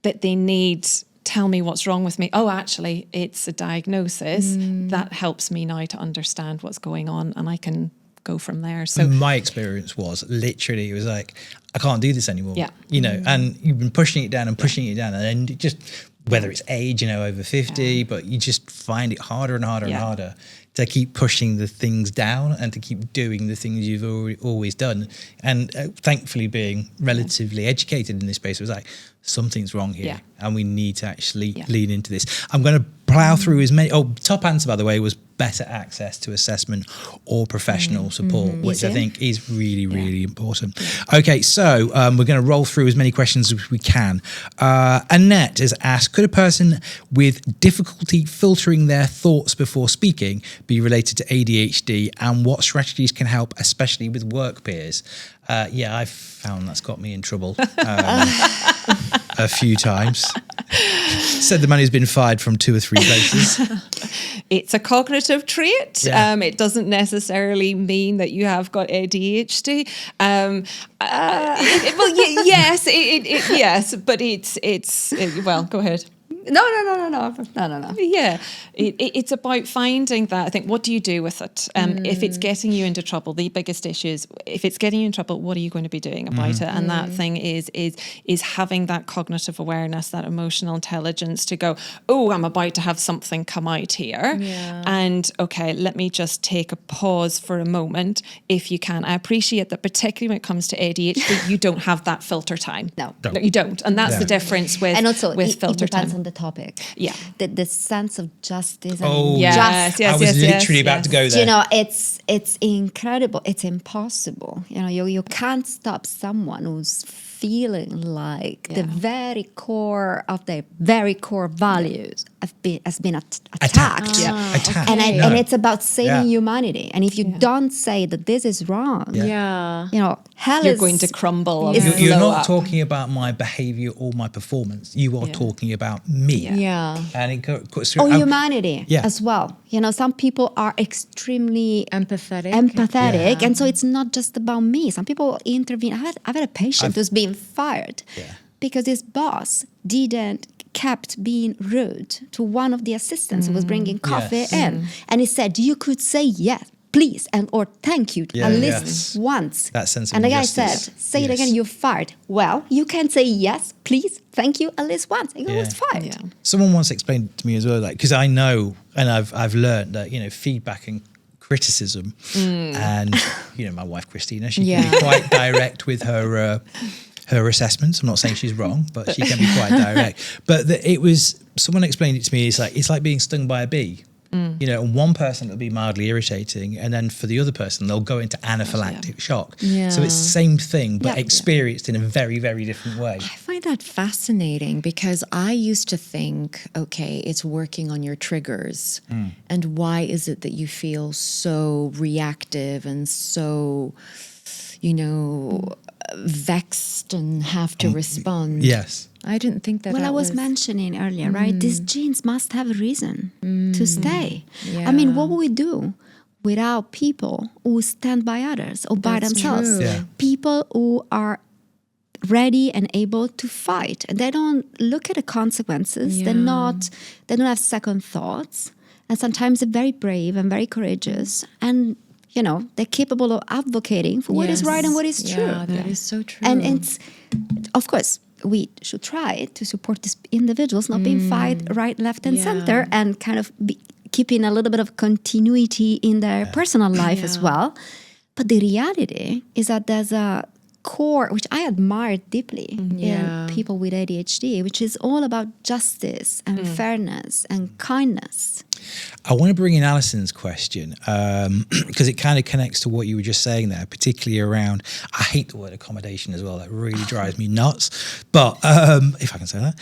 that they need, tell me what's wrong with me. Oh, actually, it's a diagnosis. That helps me now to understand what's going on and I can go from there. So my experience was literally, it was like, I can't do this anymore. Yeah. And you've been pushing it down and pushing it down, and then it just, whether it's age, over 50, but you just find it harder and harder and harder to keep pushing the things down and to keep doing the things you've always done. And thankfully, being relatively educated in this space, it was like, something's wrong here and we need to actually lean into this. I'm going to plow through as many. Top answer, by the way, was better access to assessment or professional support, which I think is really, really important. Okay, so we're going to roll through as many questions as we can. Annette has asked, could a person with difficulty filtering their thoughts before speaking be related to ADHD, and what strategies can help, especially with work peers? I've found that's got me in trouble a few times. Said the man who's been fired from 2 or 3 places. it's a cognitive trait. Yeah. It doesn't necessarily mean that you have got ADHD. Yes, but it's well, go ahead. No. Yeah, it's about finding that. I think, what do you do with it? If it's getting you into trouble, the biggest issue is, if it's getting you in trouble, what are you going to be doing about it? And that thing is having that cognitive awareness, that emotional intelligence to go, oh, I'm about to have something come out here. Yeah. And okay, let me just take a pause for a moment. If you can, I appreciate that, particularly when it comes to ADHD, you don't have that filter time. No. You don't. And that's the difference with, And also, with it filter depends time. on the topic. Yeah. The sense of justice. Oh, and yes, just, I was literally about to go there. it's incredible. It's impossible. You can't stop someone who's feeling like the very core of their very core values has been attacked. Attacked. And it's about saving Yeah. humanity. And if you don't say that this is wrong, hell You're is going to crumble. and You're blow not up. talking about my behavior or my performance. You are talking about me. Yeah. And it goes through. or humanity Yeah. as well. Some people are extremely Empathetic. empathetic, and so it's not just about me. Some people intervene. I've had a patient who's been fired because his boss kept being rude to one of the assistants who was bringing coffee in, and he said, "You could say yes." please, and or thank you Yeah, at least yes. once. That sense of and the guy injustice. said, say it Yes. again, you're fired. Well, you can say yes, please, thank you at least once. And you Yeah. was fired. Yeah. Someone once explained it to me as well, like, because I know, and I've learned that, feedback and criticism, and my wife Christina, she can be quite direct with her assessments. I'm not saying she's wrong, but she can be quite direct. But someone explained it to me. It's like being stung by a bee. And one person it'll be mildly irritating, and then for the other person they'll go into anaphylactic shock. Yeah. So it's the same thing, but Yeah. experienced in a very, very different way. I find that fascinating because I used to think, okay, it's working on your triggers. And why is it that you feel so reactive and so, vexed and have to respond? Yes. I didn't think that. Well, I was mentioning earlier, right? These genes must have a reason to stay. I mean, what would we do without people who stand by others or by That's themselves? true. Yeah. People who are ready and able to fight. And they don't look at the consequences. Yeah. They don't have second thoughts. And sometimes they're very brave and very courageous. And, they're capable of advocating for what is right and what is true. Yeah, that is so true. And it's, of course, we should try to support these individuals not being fight right, left, and center, and kind of keeping a little bit of continuity in their personal life as well. But the reality is that there's a core, which I admire deeply in people with ADHD, which is all about justice and fairness and kindness. I want to bring in Alison's question because it kind of connects to what you were just saying there, particularly around, I hate the word accommodation as well. That really drives me nuts. But if I can say that.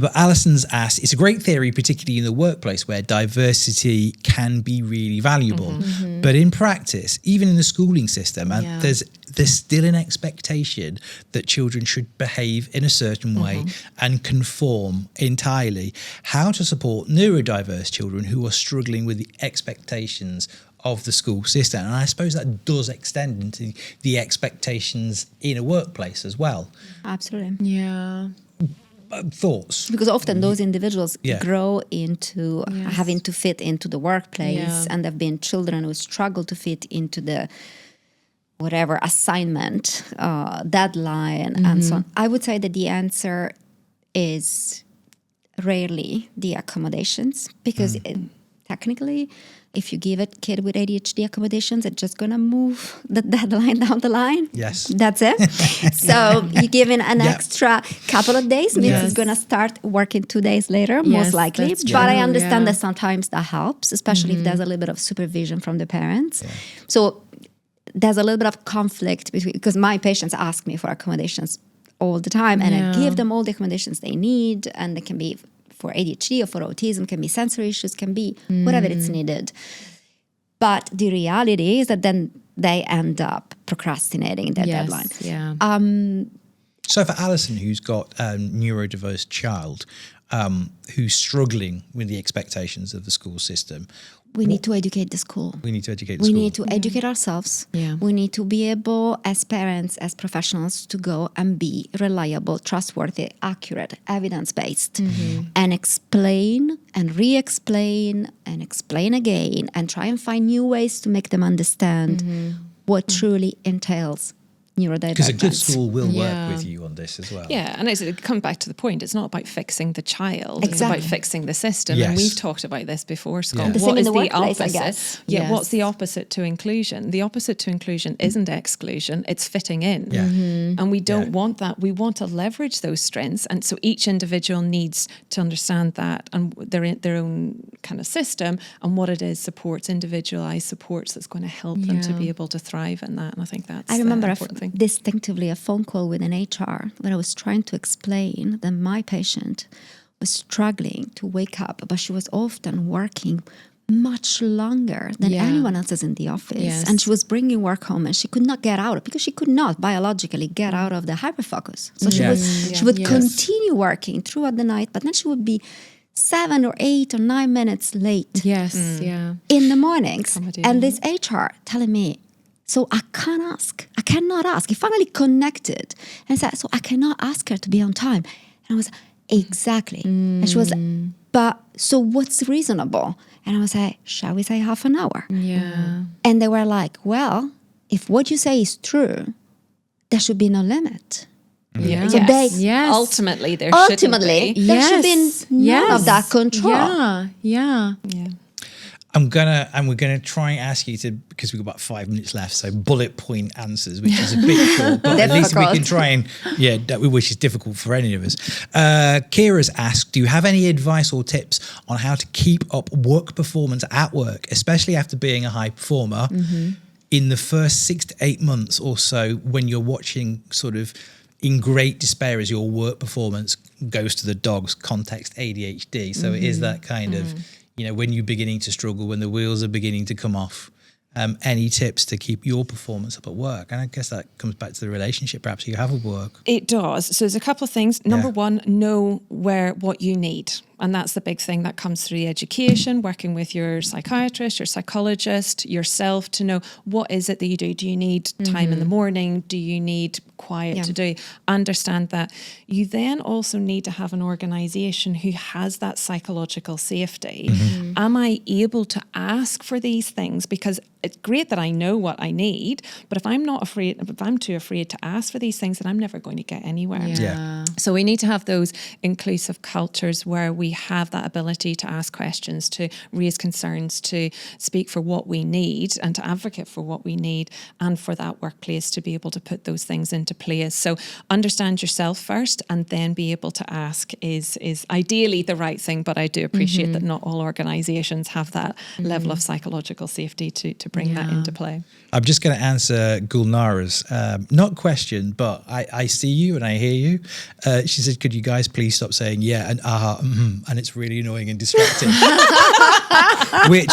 But Alison's asked, it's a great theory, particularly in the workplace where diversity can be really valuable. But in practice, even in the schooling system, and there's still an expectation that children should behave in a certain way and conform entirely. How to support neurodiverse children who are struggling with the expectations of the school system. And I suppose that does extend into the expectations in a workplace as well. Absolutely. Yeah. Thoughts? Because often those individuals Yeah. grow into having to fit into the workplace, and there have been children who struggle to fit into the whatever assignment, deadline, and so on. I would say that the answer is rarely the accommodations, because technically, if you give a kid with ADHD accommodations, it's just going to move the deadline down the line. Yes. That's it. So you give in an extra couple of days, means it's going to start working 2 days later, most likely. that's But I true, understand that sometimes that helps, especially if there's a little bit of supervision from the parents. So there's a little bit of conflict between, because my patients ask me for accommodations all the time, and I give them all the accommodations they need, and they can be for ADHD or for autism, can be sensory issues, can be whatever it's needed. But the reality is that then they end up procrastinating their deadline. Yeah. So for Alison, who's got a neurodiverse child who's struggling with the expectations of the school system, We need to educate the school. we need to educate the We school. need to educate ourselves. Yeah. We need to be able, as parents, as professionals, to go and be reliable, trustworthy, accurate, evidence-based, and explain and re-explain and explain again, and try and find new ways to make them understand what truly entails neurodivergence. Because a good school will Yeah. work with you on this as well. Yeah, and it comes back to the point. It's not about fixing the child. It's Exactly. about fixing the system. Yes. And we've talked about this before, Scott. Yeah. The same What in is the the workplace, I opposite? guess. Yeah, Yes. what's the opposite to inclusion? The opposite to inclusion isn't exclusion, it's fitting in. Yeah. And we don't want that. We want to leverage those strengths. And so each individual needs to understand that and their own kind of system and what it is, supports, individualized supports that's going to help them to be able to thrive in that. And I think that's I remember the important thing. distinctively a phone call with an HR where I was trying to explain that my patient was struggling to wake up, but she was often working much longer than anyone else is in the office. Yes. And she was bringing work home and she could not get out because she could not biologically get out of the hyperfocus. So she would Yes. continue working throughout the night, but then she would be 7 or 8 or 9 minutes late Yes. Yeah. in the mornings. Accommodating. And this HR telling me, so I cannot ask. He finally connected and said, so I cannot ask her to be on time. And I was, exactly. And she was, but so what's reasonable? And I was like, shall we say half an hour? Yeah. And they were like, well, if what you say is true, there should be no limit. Yeah. So Yes. Ultimately, there Ultimately, shouldn't be. there should be none of that control. Yeah. Yeah. Yeah. We're gonna try and ask you to, because we've got about 5 minutes left, so bullet point answers, which is a bit short, but at least we can try and, which is difficult for any of us. Kira's asked, do you have any advice or tips on how to keep up work performance at work, especially after being a high performer, in the first 6 to 8 months or so, when you're watching sort of in great despair as your work performance goes to the dogs, context ADHD. So it is that kind of, when you're beginning to struggle, when the wheels are beginning to come off. Any tips to keep your performance up at work? And I guess that comes back to the relationship perhaps you have with work. It does. So there's a couple of things. Number one, know what you need. And that's the big thing that comes through education, working with your psychiatrist, your psychologist, yourself, to know what is it that you do. Do you need time in the morning? Do you need quiet to do? Understand that. You then also need to have an organisation who has that psychological safety. Am I able to ask for these things? Because it's great that I know what I need, but if I'm too afraid to ask for these things, then I'm never going to get anywhere. Yeah. So we need to have those inclusive cultures where we have that ability to ask questions, to raise concerns, to speak for what we need and to advocate for what we need, and for that workplace to be able to put those things into place. So understand yourself first and then be able to ask is ideally the right thing, but I do appreciate that not all organisations have that level of psychological safety to bring that into play. I'm just going to answer Gulnara's, not question, but I see you and I hear you. She said, could you guys please stop saying yeah and and it's really annoying and distracting. which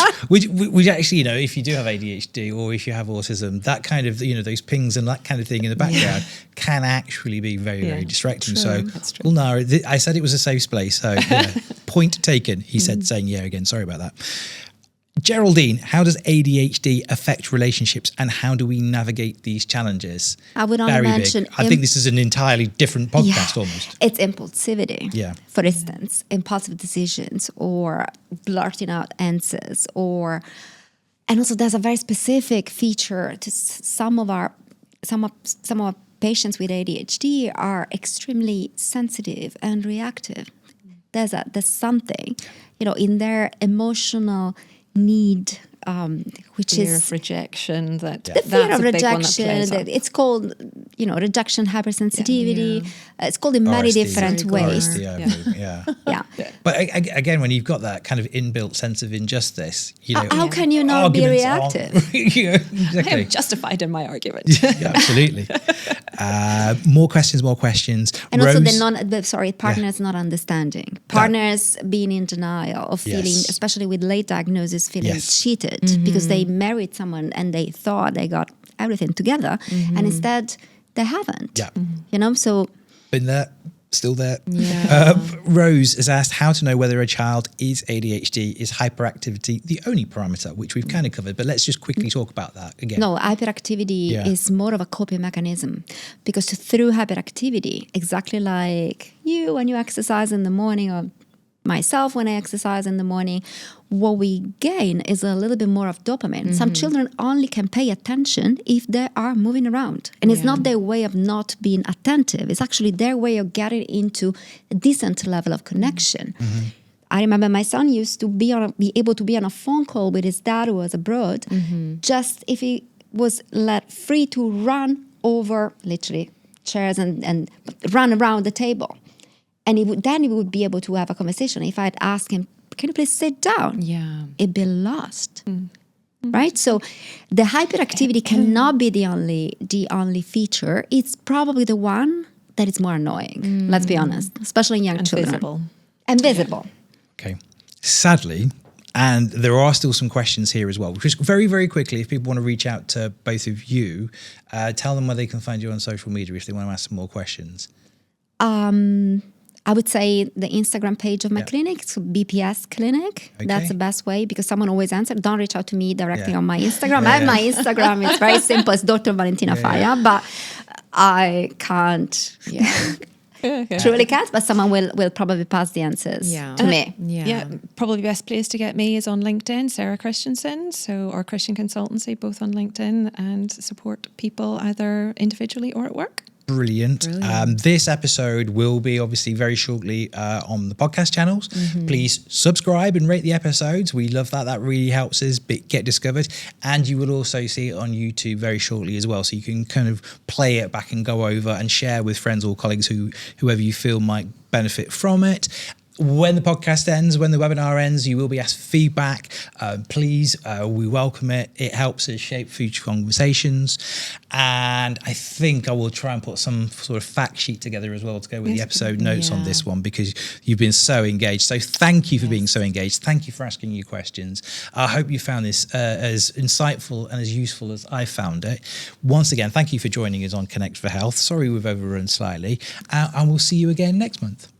actually, if you do have ADHD or if you have autism, that kind of, those pings and that kind of thing in the background can actually be very, very distracting. True. So, That's true. Gulnara, I said it was a safe place. So, point taken. He said saying yeah again. Sorry about that. Geraldine, how does ADHD affect relationships and how do we navigate these challenges? I would only mention... I think this is an entirely different podcast almost. It's impulsivity. Yeah. For instance, impulsive decisions or blurting out answers and also there's a very specific feature to some of our patients with ADHD are extremely sensitive and reactive. There's something, in their emotional need, which fear is of rejection. The fear of rejection. It's called, rejection hypersensitivity. It's called in many different ways. Yeah. But again, when you've got that kind of inbuilt sense of injustice, how can you not be reactive? Exactly. I am justified in my argument. Yeah, absolutely. More questions. And Rose, also partners not understanding. Partners being in denial of feeling, especially with late diagnosis, feeling cheated because they married someone and they thought they got everything together and instead they haven't. Yeah. So been there, still there. Yeah. Rose has asked how to know whether a child is ADHD. Is hyperactivity the only parameter, which we've kind of covered, but let's just quickly talk about that again. No, hyperactivity is more of a coping mechanism because through hyperactivity, exactly like you when you exercise in the morning or myself when I exercise in the morning, what we gain is a little bit more of dopamine. Some children only can pay attention if they are moving around. And it's not their way of not being attentive. It's actually their way of getting into a decent level of connection. I remember my son used to be able to be on a phone call with his dad who was abroad, just if he was let free to run over literally chairs and run around the table. And he would be able to have a conversation. If I'd ask him, can you please sit down? Yeah. It'd be lost. Right? So the hyperactivity cannot be the only feature. It's probably the one that is more annoying, let's be honest, especially in young children. And visible. Okay. Sadly, and there are still some questions here as well. Just very, very quickly, if people want to reach out to both of you, tell them where they can find you on social media if they want to ask some more questions. I would say the Instagram page of my clinic, it's BPS Clinic. Okay. That's the best way because someone always answers. Don't reach out to me directly on my Instagram. I have my Instagram. It's very simple. It's Dr. Valentina Faia, but I can't truly can't, but someone will probably pass the answers to me. Yeah, probably best place to get me is on LinkedIn, Sarah Christensen, or Christian Consultancy, both on LinkedIn, and support people either individually or at work. Brilliant. This episode will be obviously very shortly on the podcast channels. Please subscribe and rate the episodes. We love that. That really helps us get discovered. And you will also see it on YouTube very shortly as well. So you can kind of play it back and go over and share with friends or colleagues whoever you feel might benefit from it. When the podcast ends, when the webinar ends, you will be asked feedback. Please, we welcome it. It helps us shape future conversations. And I think I will try and put some sort of fact sheet together as well to go with the episode notes on this one, because you've been so engaged. So thank you for being so engaged. Thank you for asking your questions. I hope you found this as insightful and as useful as I found it. Once again, thank you for joining us on Connect for Health. Sorry we've overrun slightly. And we'll see you again next month.